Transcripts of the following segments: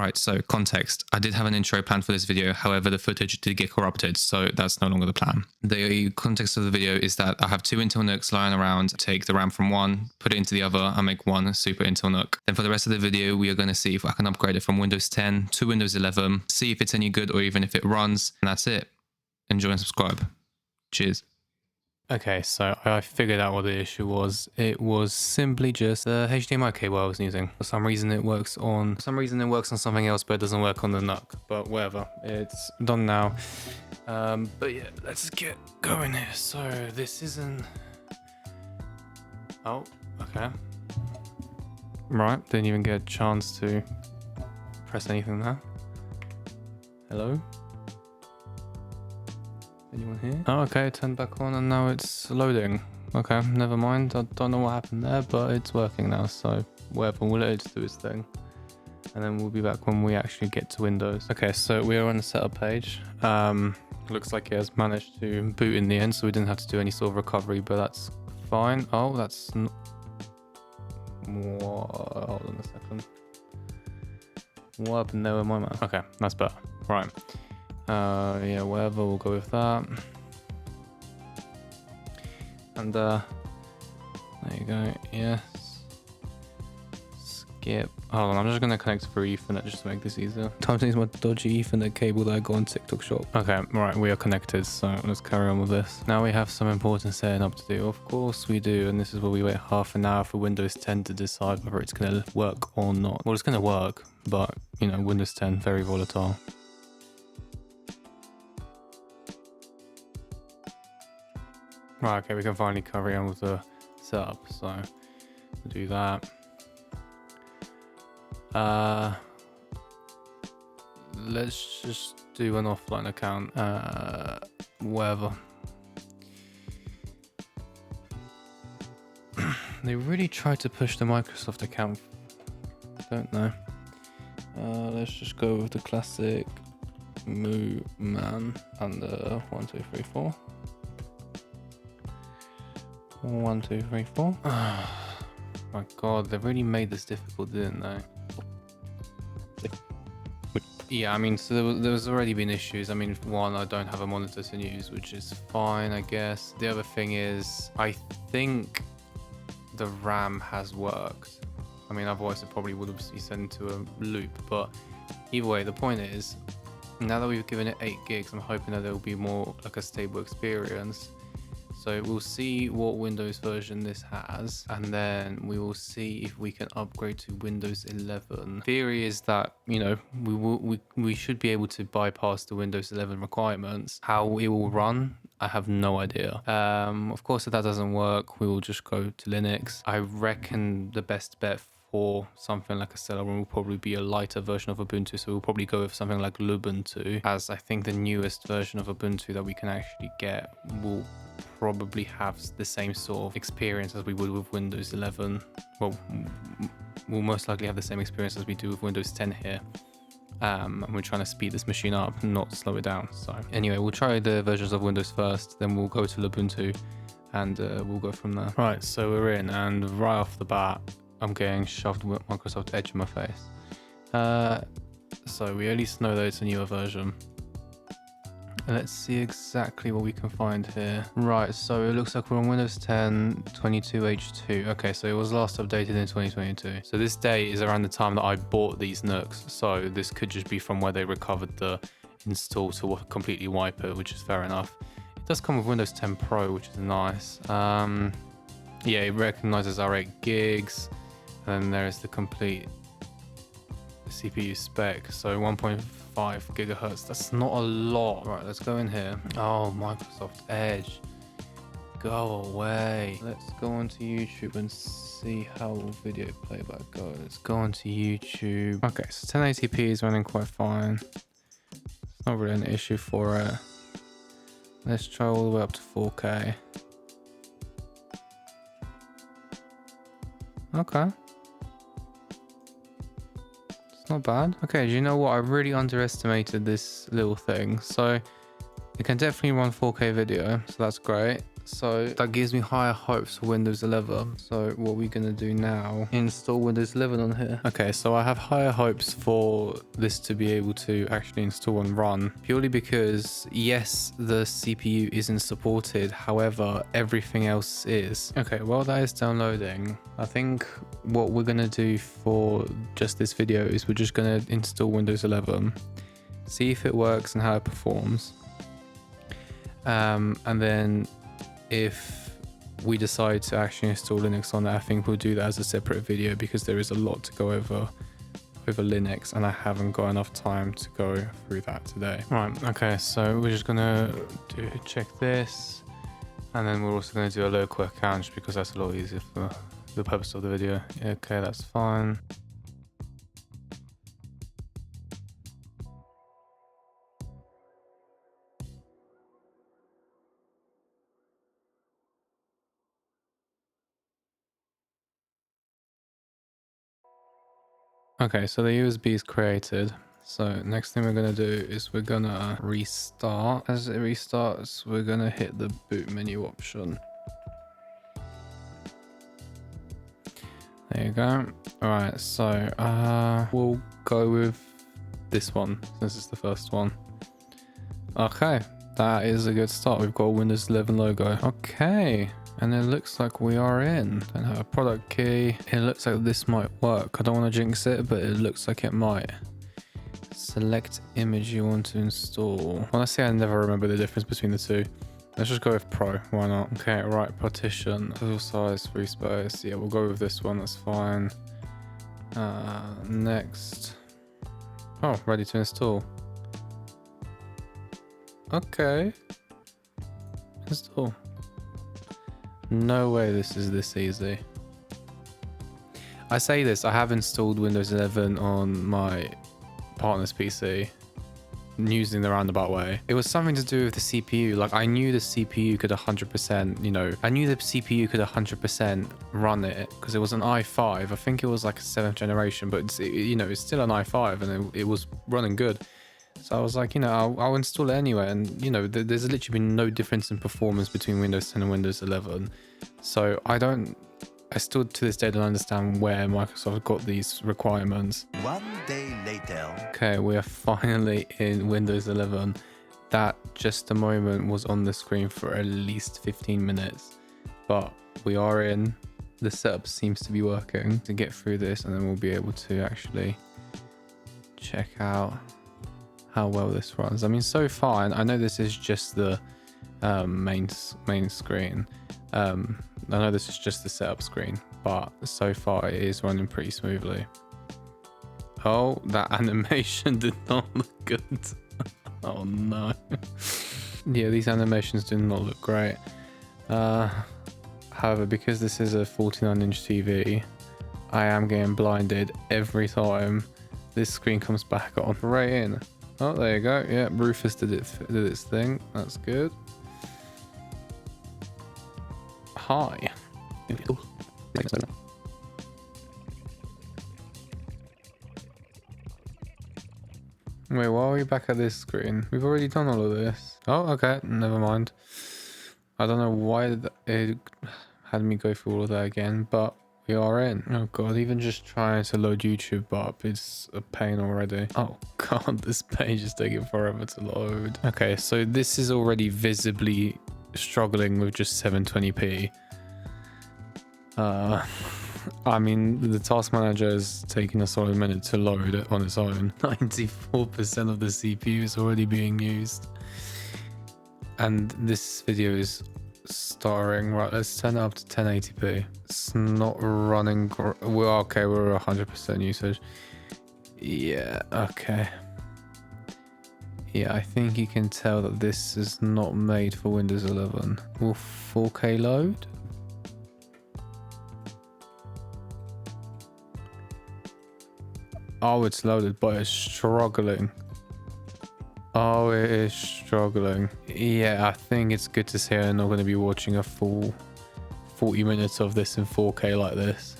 Right, so context. I did have an intro planned for this video, however the footage did get corrupted, so that's no longer the plan. The context of the video is that I have two Intel NUCs lying around, take the RAM from one, put it into the other, and make one super Intel NUC. Then for the rest of the video, we are going to see if I can upgrade it from Windows 10 to Windows 11, see if it's any good or even if it runs, and that's it. Enjoy and subscribe. Cheers. Okay, so I figured out what the issue was. It was simply just the HDMI cable I was using. For some reason it works on something else, but it doesn't work on the NUC. But whatever, it's done now. But yeah, let's get going here. So this isn't... Oh, okay. Right, didn't even get a chance to press anything there. Hello? Anyone here? Oh, okay, it turned back on and now it's loading. Okay, never mind. I don't know what happened there, but it's working now. So whatever, we'll let it do its thing. And then we'll be back when we actually get to Windows. Okay, so we are on the setup page. Looks like it has managed to boot in the end, so we didn't have to do any sort of recovery, but that's fine. Oh, that's not... Hold on a second. What happened there with my mouse? Okay, that's better. Right. Yeah, whatever, we'll go with that. And there you go. Yes. Skip. Hold on, I'm just gonna connect through Ethernet just to make this easier. Time to use my dodgy Ethernet cable that I got on TikTok shop. Okay, right, we are connected, so let's carry on with this. Now we have some important setting up to do. Of course we do, and this is where we wait half an hour for Windows 10 to decide whether it's gonna work or not. Well, it's gonna work, but you know, Windows 10 very volatile. Right, okay, we can finally carry on with the setup, so we'll do that. Let's just do an offline account, whatever. They really tried to push the Microsoft account, don't know. Let's just go with the classic Moo Man and 1 2 3 4. 1 2 3 4. My god, they really made this difficult, didn't they? Yeah, I mean, so there was already been issues. I mean, one, I don't have a monitor to use, which is fine, I guess. The other thing is, I think the RAM has worked. I mean, otherwise it probably would have been sent into a loop. But either way, the point is, now that we've given it 8 gigs, I'm hoping that there will be more like a stable experience. So we'll see what Windows version this has, and then we will see if we can upgrade to Windows 11. Theory is that, you know, we should be able to bypass the Windows 11 requirements. How it will run, I have no idea. Of course, if that doesn't work, we will just go to Linux. I reckon the best bet for something like a Celeron will probably be a lighter version of Ubuntu, so we'll probably go with something like Lubuntu, as I think the newest version of Ubuntu that we can actually get will probably have the same sort of experience as we would with Windows 11. Well, we'll most likely have the same experience as we do with Windows 10 here. And we're trying to speed this machine up, not slow it down. So anyway, we'll try the versions of Windows first, then we'll go to Lubuntu, and we'll go from there. Right, so we're in, and right off the bat, I'm getting shoved with Microsoft Edge in my face. So we at least know that it's a newer version. Let's see exactly what we can find here. Right, so it looks like we're on Windows 10 22H2. Okay, so it was last updated in 2022. So this date is around the time that I bought these NUCs. So this could just be from where they recovered the install to completely wipe it, which is fair enough. It does come with Windows 10 Pro, which is nice. Yeah, it recognizes our 8 gigs. And then there's the complete CPU spec. So 1.5 gigahertz. That's not a lot. Right, let's go in here. Oh, Microsoft Edge. Go away. Let's go onto YouTube and see how video playback goes. Let's go onto YouTube. Okay, so 1080p is running quite fine. It's not really an issue for it. Let's try all the way up to 4K. Okay. Not bad. Okay, do you know what? I really underestimated this little thing. So it can definitely run 4K video, so that's great. So that gives me higher hopes for Windows 11. So what we're going to do now, install Windows 11 on here. Okay, so I have higher hopes for this to be able to actually install and run, purely because yes, the CPU isn't supported. However, everything else is. Okay, while that is downloading, I think what we're going to do for just this video is we're just going to install Windows 11, see if it works and how it performs. And then if we decide to actually install Linux on it, I think we'll do that as a separate video because there is a lot to go over Linux and I haven't got enough time to go through that today. Right, okay, so we're just gonna check this, and then we're also gonna do a local account just because that's a lot easier for the purpose of the video. Okay, that's fine. Okay, so the USB is created. So next thing we're going to do is we're going to restart. As it restarts, we're going to hit the boot menu option. There you go. All right, so we'll go with this one since it's the first one. Okay, that is a good start. We've got a Windows 11 logo. Okay. And it looks like we are in. Don't have a product key. It looks like this might work. I don't want to jinx it, but it looks like it might. Select image you want to install. Honestly, I never remember the difference between the two. Let's just go with Pro. Why not? Okay, right. Partition. Total size, free space. Yeah, we'll go with this one. That's fine. Next. Oh, ready to install. Okay. Install. No way this is this easy. I say this, I have installed Windows 11 on my partner's PC using the roundabout way. It was something to do with the CPU. Like I knew the CPU could 100%, you know, I knew the CPU could 100% run it because it was an i5. I think it was like a 7th generation, but it's, you know, it's still an i5 and it was running good. So I was like, you know, I'll install it anyway. And, you know, there's literally been no difference in performance between Windows 10 and Windows 11. So I still to this day don't understand where Microsoft got these requirements. One day later. Okay, we are finally in Windows 11. That just a moment was on the screen for at least 15 minutes. But we are in. The setup seems to be working. To get through this and then we'll be able to actually check out how well this runs. I mean, so far, and I know this is just the main screen. I know this is just the setup screen, but so far it is running pretty smoothly. Oh, that animation did not look good. Oh no. Yeah, these animations do not look great. However, because this is a 49-inch TV, I am getting blinded every time this screen comes back on. Right in. Oh, there you go. Yeah, Rufus did its thing. That's good. Hi. Wait, why are we back at this screen? We've already done all of this. Oh, okay. Never mind. I don't know why it had me go through all of that again, but we are in. Oh god, even just trying to load YouTube up, it's a pain already. Oh god, this page is taking forever to load. Okay, so this is already visibly struggling with just 720p. I mean, the task manager is taking a solid minute to load it on its own. 94% of the CPU is already being used. And this video is starting. Right, let's turn it up to 1080p. It's not running. We're okay, we're 100% usage. Yeah, okay. Yeah, I think you can tell that this is not made for Windows 11. Will 4K load? Oh, it's loaded, but it's struggling. Oh, it is struggling. Yeah, I think it's good to say I'm not going to be watching a full 40 minutes of this in 4K like this.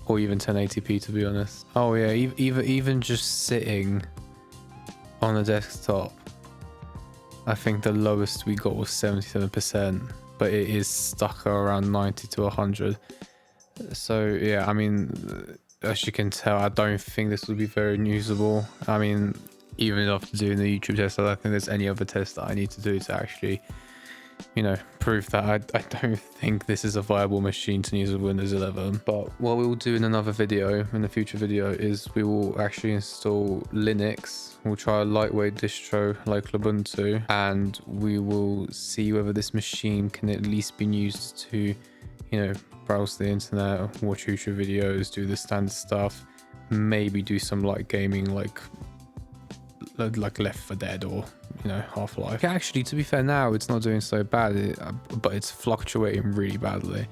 Or even 1080p, to be honest. Oh yeah, even just sitting on a desktop I think the lowest we got was 77%, but it is stuck around 90 to 100. So yeah, I mean, as you can tell, I don't think this will be very usable. I mean, even after doing the YouTube test, I don't think there's any other test that I need to do to actually, you know, prove that I don't think this is a viable machine to use with Windows 11. But what we will do in another video, in a future video, is we will actually install Linux. We'll try a lightweight distro like Ubuntu, and we will see whether this machine can at least be used to, you know, browse the internet, watch YouTube videos, do the standard stuff, maybe do some light gaming like Left 4 Dead or, you know, Half-Life. Actually, to be fair, now it's not doing so bad, but it's fluctuating really badly.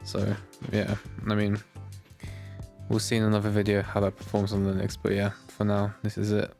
So yeah, I mean, we'll see in another video how that performs on Linux. But yeah, for now, this is it.